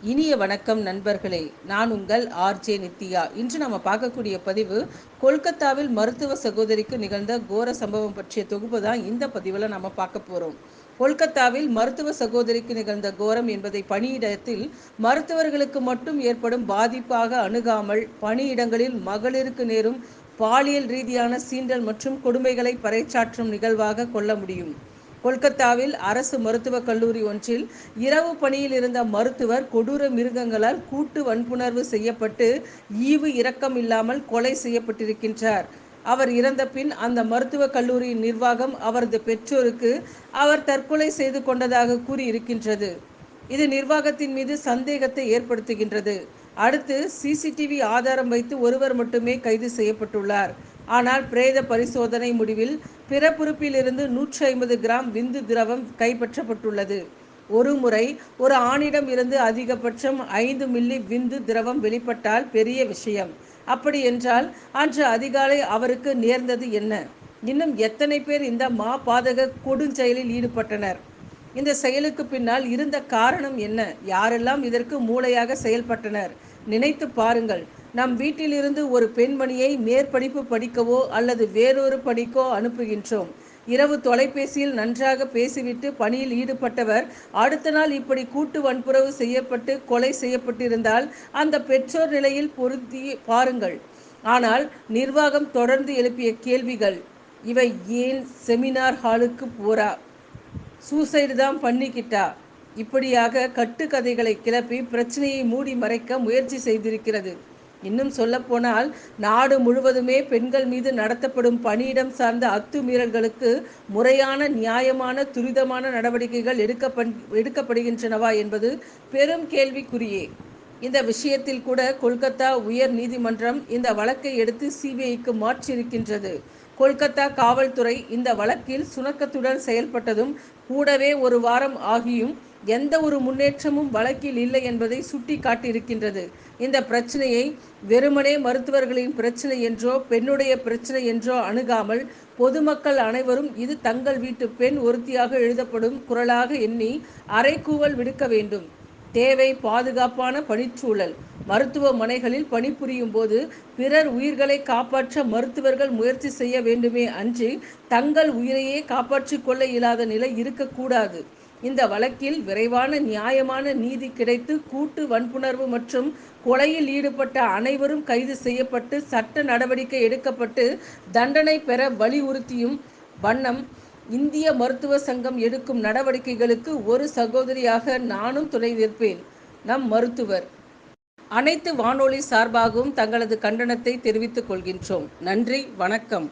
இனிய வணக்கம் நண்பர்களே. நான் உங்கள் ஆர்ஜே நித்யா. இன்று நம்ம பார்க்கக்கூடிய பதிவு கொல்கத்தாவில் மருத்துவ சகோதரிக்கு நிகழ்ந்த கோர சம்பவம் பற்றிய தொகுப்பு தான் இந்த பதிவில் நம்ம பார்க்க போகிறோம். கொல்கத்தாவில் மருத்துவ சகோதரிக்கு நிகழ்ந்த கோரம் என்பதை பணியிடத்தில் மருத்துவர்களுக்கு மட்டும் ஏற்படும் பாதிப்பாக அணுகாமல் பணியிடங்களில் மகளிருக்கு நேரும் பாலியல் ரீதியான சீண்டல் மற்றும் கொடுமைகளை பறைசாற்றும் நிகழ்வாக கொள்ள முடியும். கொல்கத்தாவில் அரசு மருத்துவக் கல்லூரி ஒன்றில் இரவு பணியில் இருந்த மருத்துவர் கொடூர மிருகங்களால் கூட்டு வன்புணர்வு செய்யப்பட்டு ஈவு இரக்கம் இல்லாமல் கொலை செய்யப்பட்டிருக்கின்றார். அவர் இறந்த பின் அந்த மருத்துவக் கல்லூரியின் நிர்வாகம் அவரது பெற்றோருக்கு அவர் தற்கொலை செய்து கொண்டதாக கூறியிருக்கின்றது. இது நிர்வாகத்தின் மீது சந்தேகத்தை ஏற்படுத்துகின்றது. அடுத்து சிசிடிவி ஆதாரம் வைத்து ஒருவர் மட்டுமே கைது செய்யப்பட்டுள்ளார். ஆனால் பிரேத பரிசோதனை முடிவில் பிறப்புறுப்பிலிருந்து 150 கிராம் விந்து திரவம் கைப்பற்றப்பட்டுள்ளது. ஒரு முறை ஒரு ஆணிடம் இருந்து அதிகபட்சம் 5 மில்லி விந்து திரவம் வெளிப்பட்டால் பெரிய விஷயம். அப்படி என்றால் அன்று அதிகாலை அவருக்கு நேர்ந்தது என்ன? இன்னும் எத்தனை பேர் இந்த பாதக கொடுஞ்செயலில் ஈடுபட்டனர்? இந்த செயலுக்கு பின்னால் இருந்த காரணம் என்ன? யாரெல்லாம் இதற்கு மூளையாக செயல்பட்டனர்? நினைத்து பாருங்கள். நம் வீட்டிலிருந்து ஒரு பெண்மணியை மேற்படிப்பு படிக்கவோ அல்லது வேறொரு பணிக்கோ அனுப்புகின்றோம். இரவு தொலைபேசியில் நன்றாக பேசிவிட்டு பணியில் ஈடுபட்டவர் அடுத்த நாள் இப்படி கூட்டு வன்புறவு செய்யப்பட்டு கொலை செய்யப்பட்டிருந்தால் அந்த பெற்றோர் நிலையில் பொருத்தி பாருங்கள். ஆனால் நிர்வாகம் தொடர்ந்து எழுப்பிய கேள்விகள் இவை: ஏன் செமினார் ஹாலுக்கு போறா? சூசைடு தான் பண்ணிக்கிட்டா? இப்படியாக கட்டுக்கதைகளை கிளப்பி பிரச்சனையை மூடி மறைக்க முயற்சி செய்திருக்கிறது. இன்னும் சொல்லப்போனால் நாடு முழுவதுமே பெண்கள் மீது நடத்தப்படும் பணியிடம் சார்ந்த அத்துமீறல்களுக்கு முறையான, நியாயமான, துரிதமான நடவடிக்கைகள் எடுக்கப்படுகின்றனவா என்பது பெரும் கேள்விக்குறியே. இந்த விஷயத்தில் கூட கொல்கத்தா உயர் நீதிமன்றம் இந்த வழக்கை எடுத்து சிபிஐக்கு மாற்றியிருக்கின்றது. கொல்கத்தா காவல்துறை இந்த வழக்கில் சுணக்கத்துடன் செயல்பட்டதும் கூடவே ஒரு வாரம் ஆகியும் எந்த ஒரு முன்னேற்றமும் வழக்கில் இல்லை என்பதை சுட்டி காட்டியிருக்கின்றது. இந்த பிரச்சனையை வெறுமனே மருத்துவர்களின் பிரச்சனை என்றோ பெண்ணுடைய பிரச்சனை என்றோ அணுகாமல் பொதுமக்கள் அனைவரும் இது தங்கள் வீட்டு பெண் ஒருத்தியாக எழுதப்படும் குரலாக எண்ணி அறைகூவல் விடுக்க வேண்டும். தேவை பாதுகாப்பான பணிச்சூழல். மருத்துவமனைகளில் பணிபுரியும் போது பிறர் உயிர்களை காப்பாற்ற மருத்துவர்கள் முயற்சி செய்ய வேண்டுமே அன்றி தங்கள் உயிரையே காப்பாற்றிக் கொள்ள இயலாத நிலை இருக்கக்கூடாது. இந்த வழக்கில் விரைவான, நியாயமான நீதி கிடைத்து கூட்டு வன்புணர்வு மற்றும் கொலையில் ஈடுபட்ட அனைவரும் கைது செய்யப்பட்டு சட்ட நடவடிக்கை எடுக்கப்பட்டு தண்டனை பெற வலியுறுத்தியும் வண்ணம் இந்திய மருத்துவ சங்கம் எடுக்கும் நடவடிக்கைகளுக்கு ஒரு சகோதரியாக நானும் துணை நிற்பேன். நம் மருத்துவர் அனைத்து வானொலி சார்பாகவும் தங்களது கண்டனத்தை தெரிவித்துக் கொள்கின்றோம். நன்றி, வணக்கம்.